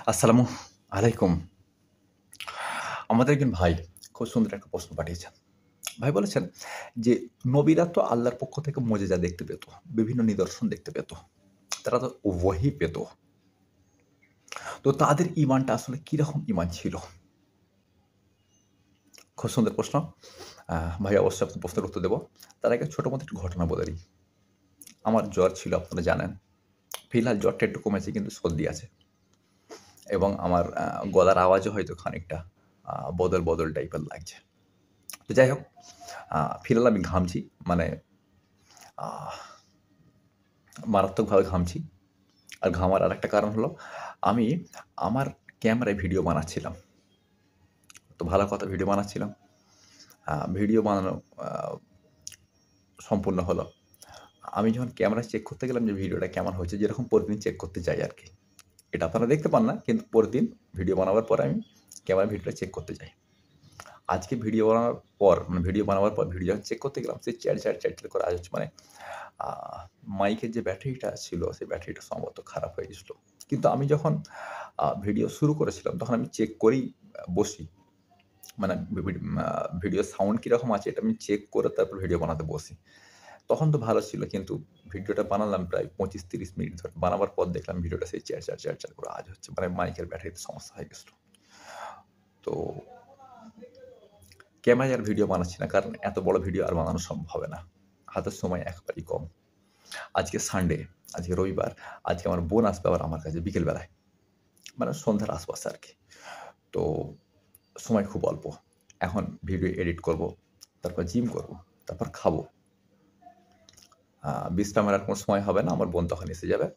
আসসালামু আলাইকুম। আমাদের একজন ভাই খুব সুন্দর একটা প্রশ্ন পাঠিয়েছেন। ভাই বলেছেন যে, নবীরা তো আল্লাহর পক্ষ থেকে মুজিজা দেখতে পেত। বিভিন্ন নিদর্শন দেখতে পেত। তারা তো ওহী পেত। তো তাদের ঈমানটা আসলে কিরকম ঈমান ছিল? খুব সুন্দর প্রশ্ন। ভাই অবশ্যই আপনার প্রশ্নের উত্তর দেব। তার আগে ছোট মতো একটু ঘটনা বলে নিই। আমার জ্বর ছিল আপনারা জানেন। ফিলহাল জ্বরটা একটু কমেছে কিন্তু সর্দি আছে। এবং আমার গলার আওয়াজও হয়তো খানিকটা বদল টাইপের লাগছে। তো যাই হোক, ফিলহাল আমি ঘামছি। মানে আহ মারাত্মকভাবে ঘামছি। আর ঘামার আরেকটা কারণ হলো, আমি আমার ক্যামেরায় ভিডিও বানাচ্ছিলাম। তো ভালো কথা ভিডিও বানাচ্ছিলাম। ভিডিও বানানো আ সম্পূর্ণ হলো। আমি যখন ক্যামেরা চেক করতে গেলাম যে ভিডিওটা কেমন হয়েছে, যেরকম প্রতিদিন চেক করতে যাই আরকি। এটা আপনারা দেখতে পান না, কিন্তু পরদিন ভিডিও বানাবার পরে আমি ক্যামেরার ভিডিওটা চেক করতে যাই। আজকে ভিডিও বানানোর পর, মানে ভিডিও বানাবার পর ভিডিও যখন চেক করতে গেলাম, সে চ্যাট করে আওয়াজ হচ্ছে। মানে আ মাইকের যে ব্যাটারিটা ছিল, সেই ব্যাটারিটা সম্ভবত খারাপ হয়ে গেছিল। কিন্তু আমি যখন ভিডিও শুরু করেছিলাম, তখন আমি চেক করেই বসি। মানে ভিডিওর সাউন্ড কিরকম আছে এটা আমি চেক করে তারপর ভিডিও বানাতে বসি। তখন তো ভালো ছিল, কিন্তু ভিডিওটা বানালাম প্রায় ২৫-৩০ মিনিট ধরে। বানাবার পর দেখলাম ভিডিওটা সেই চ্যাট করে আওয়াজ হচ্ছে। মানে মাইকের ব্যাটারিতে সমস্যা হয়ে গেছিল। তো ক্যামেরায় আর ভিডিও বানাচ্ছি না। কারণ এত বড় ভিডিও আর বানানো সম্ভব হবে না। হাতে সময় একেবারেই কম। আজকে সানডে, আজকে রবিবার। আজকে আমার বোন আসবে আবার আমার কাছে বিকেল বেলায়। মানে সন্ধ্যার আশপাশে আরকি। তো সময় খুব অল্প। এখন ভিডিও এডিট করব, তারপর জিম করব, তারপর খাবো। আ বিশ্রামের আর কোনো সময় হবে না। আমার বোন তখন এসে যাবে।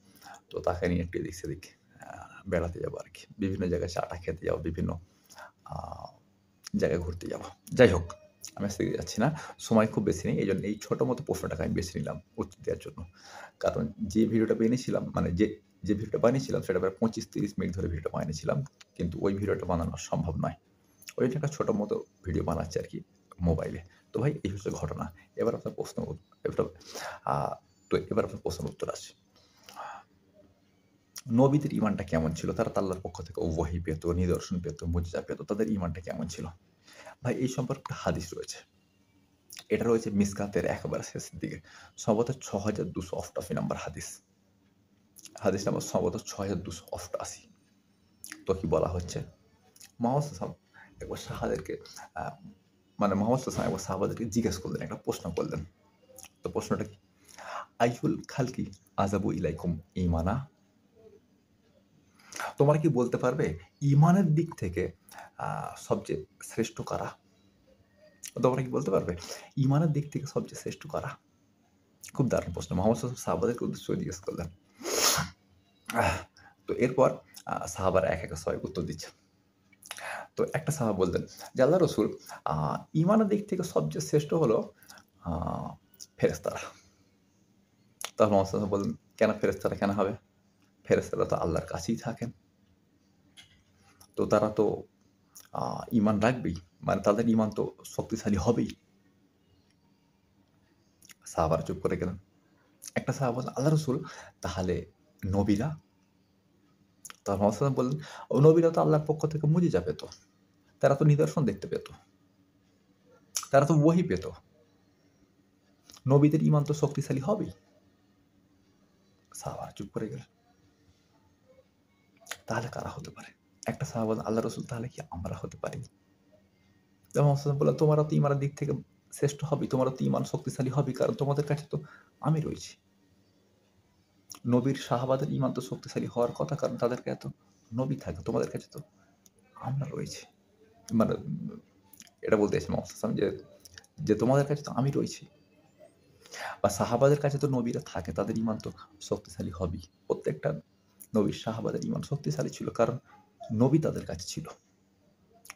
তো তাকে নিয়ে একটু এদিক সেদিক আ বেড়াতে যাবো আরকি। বিভিন্ন জায়গায় চা-টা খেতে যাবো, বিভিন্ন আ জায়গায় ঘুরতে যাবো। যাই হোক, আমি সেদিকে যাচ্ছি না। সময় খুব বেশি নেই। এইজন্য এই ছোট মতো প্রশ্নটাকে আমি বেছে নিলাম উত্তর দেওয়ার জন্য। কারণ যে ভিডিওটা বানিয়েছিলাম, মানে যে ভিডিওটা বানিয়েছিলাম সেটা প্রায় ২৫-৩০ মিনিট ধরে ভিডিওটা বানিয়েছিলাম। কিন্তু ওই ভিডিওটা বানানো সম্ভব নয়। ওই যে একটা ছোট মতো ভিডিও বানাচ্ছি আরকি মোবাইলে। তো ভাই এই হচ্ছে ঘটনা। এবার আপনার প্রশ্ন এবার আ তো এবার আপনার প্রশ্নের উত্তর আসি। নবীদের ঈমানটা কেমন ছিল? তারা তো আল্লাহর পক্ষ থেকে ওহী পেত, নিদর্শন পেত, মুজিজা পেত। তাদের ঈমানটা কেমন ছিল? ভাই এই সম্পর্কে একটা হাদিস রয়েছে। এটা রয়েছে মিসকাতের একেবারে শেষের দিকে। সম্ভবত ৬২৮৮ নাম্বার হাদিস। হাদিস নাম্বার সম্ভবত ৬২৮৮। তো কি বলা হচ্ছে? মুহাম্মদ সাল্লাল্লাহু আলাইহি ওয়াসাল্লাম একবার সাহাবাদেরকে আ মানে মুহাম্মদ সাল্লাল্লাহু আলাইহি ওয়াসাল্লাম একবার সাহাবাদেরকে জিজ্ঞেস করলেন, একটা প্রশ্ন করলেন। তো প্রশ্নটা কি? আইয়ুল খালকি আযাবু ইলাইকুম ঈমানা? তোমরা কি বলতে পারবে ঈমানের দিক থেকে আ সবচেয়ে শ্রেষ্ঠ কারা? তোমরা কি বলতে পারবে? ঈমানের দিক থেকে সবচেয়ে শ্রেষ্ঠ কারা? খুব দারুণ প্রশ্ন। মোহাম্মদ সাহাবাদেরকে উদ্দেশ্য করে জিজ্ঞেস করলেন। আহ তো এরপর সাহাবারা একে সবাই উত্তর দিচ্ছেন। তো একটা সাহাবা বললেন যে, "আল্লাহর রাসূল, আ ঈমানের দিক থেকে সবচেয়ে শ্রেষ্ঠ হলো আ ফেরেশতারা।" তখন মোহাম্মদ বললেন, "কেন ফেরেশতারা কেন হবে? ফেরেশতারা তো আল্লাহর কাছেই থাকেন। তো তারা তো আ ঈমান রাখবেই। মানে তাদের ঈমান তো শক্তিশালী হবেই।" সাহাবারা চুপ করে গেলেন। একটা সাহাবা বললেন, "আল্লাহর রাসূল, তাহলে নবীরা?" তখন মোহাম্মদ বললেন, "নবীরা তো আল্লাহর পক্ষ থেকে মুজিজা পেত। তারা তো নিদর্শন দেখতে পেত। তারা তো ওহী পেত। নবীদের ঈমান তো শক্তিশালী হবেই।" সাহাবারা চুপ করে গেলেন। তাহলে কারা হতে পারে? একটা সাহাবা বললেন, "আল্লাহর রাসূল, তাহলে কি আমরা হতে পারি?" তখন মোহাম্মদ বললেন, "তোমরা তো ঈমানের দিক থেকে শ্রেষ্ঠ হবেই। তোমারও তো ঈমান শক্তিশালী হবেই। কারণ তোমাদের কাছে তো আমি রয়েছি। নবীর সাহাবাদের ঈমান তো শক্তিশালী হওয়ার কথা। কারণ তাদের কাছে তো নবী থাকে। তোমাদের কাছে তো আমরা রয়েছি।" মানে এটা বলতে চাইছেন মোহাম্মদ যে তোমাদের কাছে তো আমি রয়েছি। বা সাহাবাদের কাছে তো নবীরা থাকে। তাদের ঈমান তো শক্তিশালী হবেই। প্রত্যেকটা নবীর সাহাবাদের ঈমান শক্তিশালী ছিল। কারণ নবী তাদের কাছে ছিল।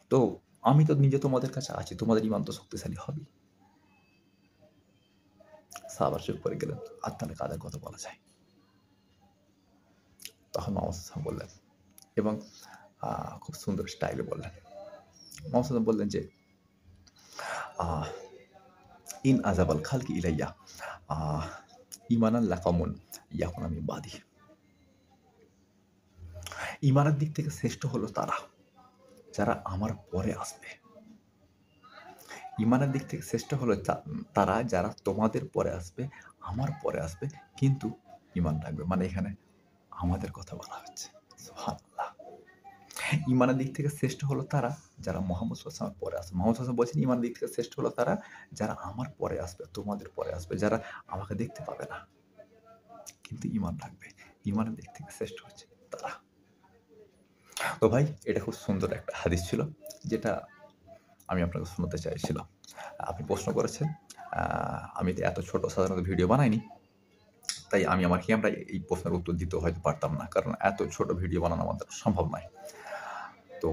তো আমি তো নিজে তোমাদের কাছে আছি। তোমাদের ঈমান তো শক্তিশালী হবেই। সাহাবারা চুপ করে গেলেন। আর তাহলে কাদের কথা বলা যায়? তখন মোহাম্মদ বললেন এবং আ খুব সুন্দর স্টাইলে বললেন। মোহাম্মদ বললেন যে, আ "ইন আযাবাল খালকি ইলাইয়া আ ঈমানান লাকাওমুন ইয়াকুনা মিন বাদি।" ঈমানের দিক থেকে শ্রেষ্ঠ হলো তারা, যারা আমার পরে আসবে। ঈমানের দিক থেকে শ্রেষ্ঠ হলো তারা যারা তোমাদের পরে আসবে, আমার পরে আসবে, কিন্তু ঈমান রাখবে। মানে এখানে আমাদের কথা বলা হচ্ছে। সুবহানাল্লাহ। ঈমানের দিক থেকে শ্রেষ্ঠ হলো তারা যারা মুহাম্মদ সাল্লাল্লাহু আলাইহি ওয়াসাল্লামের পরে আসবে। মুহাম্মদ সাল্লাল্লাহু আলাইহি ওয়াসাল্লাম বলছেন ঈমানের দিক থেকে শ্রেষ্ঠ হলো তারা যারা আমার পরে আসবে, তোমাদের পরে আসবে, যারা আমাকে দেখতে পাবে না, কিন্তু ঈমান রাখবে। ঈমানের দিক থেকে শ্রেষ্ঠ হচ্ছে তারা। তো ভাই এটা খুব সুন্দর একটা হাদিস ছিল, যেটা আমি আপনাকে শোনাতে চাইছিলাম। আপনি প্রশ্ন করেছেন। আমি তো এত ছোট সাধারণত ভিডিও বানাইনি। তাই আমি আমার ক্যামেরায় এই প্রশ্নের উত্তর দিতে হয়তো পারতাম না। কারণ এত ছোট ভিডিও বানানো আমার দ্বারা সম্ভব নয়। তো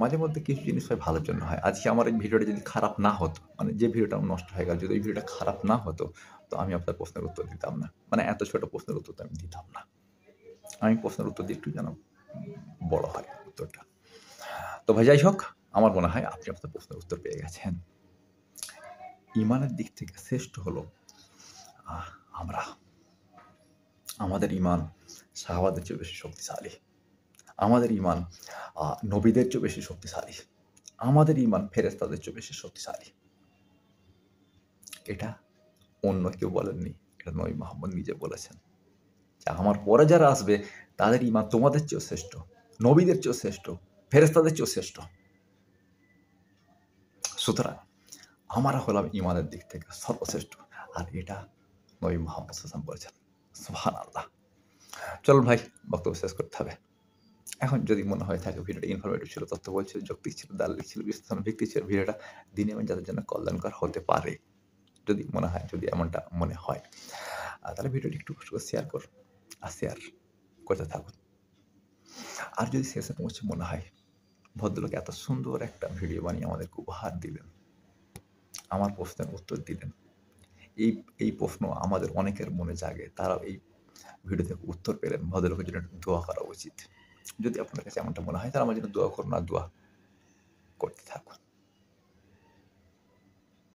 মাঝে মধ্যে কিছু জিনিস হয় ভালোর জন্য হয়। আজকে আমার এই ভিডিওটা যদি খারাপ না হতো, মানে যে ভিডিওটা আমার নষ্ট হয়ে গেল, যদি এই ভিডিওটা খারাপ না হতো, তো আমি আপনার প্রশ্নের উত্তর দিতাম না। মানে এত ছোট প্রশ্নের উত্তর তো আমি দিতাম না। আমি প্রশ্নের উত্তর দিয়ে একটু যেন বড় হয় উত্তরটা। তো ভাই যাই হোক, আমার মনে হয় আপনি আপনার প্রশ্নের উত্তর পেয়ে গেছেন। ঈমানের দিক থেকে শ্রেষ্ঠ হলো আমরা। আমাদের ঈমান সাহাবাদের চেয়ে বেশি শক্তিশালী। আমাদের ঈমান নবীদের চেয়ে বেশি শক্তিশালী। আমাদের ঈমান ফেরেশতাদের চেয়ে বেশি শক্তিশালী। এটা অন্য কেউ বলেননি। এটা নবী মুহাম্মদ নিজে বলেছেন। যে আমার পরে যারা আসবে তাদের ঈমান তোমাদের চেয়েও শ্রেষ্ঠ, নবীদের চেয়েও শ্রেষ্ঠ, ফেরেশতাদের চেয়েও শ্রেষ্ঠ। সুতরাং আমরা হলাম ঈমানের দিক থেকে সর্বশ্রেষ্ঠ। আর এটা নবী মুহাম্মদ সাল্লাল্লাহু আলাইহি ওয়াসাল্লাম বলেছেন। সুবহানাল্লাহ। চলুন ভাই, বক্তব্য শেষ করতে হবে। এখন যদি মনে হয়ে থাকে ভিডিওটা ইনফরমেটিভ ছিল, তথ্যবহুল ছিল, যৌক্তিক ছিল, দালিলিক ছিল, বিশ্লেষণ ভিত্তিক ছিল, ভিডিওটা দিনে এবং যাদের জন্য কল্যাণকর হতে পারে, যদি মনে হয়, যদি এমনটা মনে হয়, তাহলে ভিডিওটি একটু কষ্ট করে শেয়ার করুন আর শেয়ার করতে থাকুন। আর যদি শেষে পৌঁছে মনে হয় ভদ্রলোক এত সুন্দর একটা ভিডিও বানিয়ে আমাদেরকে উপহার দিলেন, আমার প্রশ্নের উত্তর দিলেন, এই প্রশ্ন আমাদের অনেকের মনে জাগে, তারাও এই ভিডিও থেকে উত্তর পেলেন, ভদ্রলোকের জন্য দোয়া করা উচিত। যদি আপনার কাছে এমনটা মনে হয় তাহলে আমার জন্য দোয়া করুন আর দোয়া করতে থাকুন।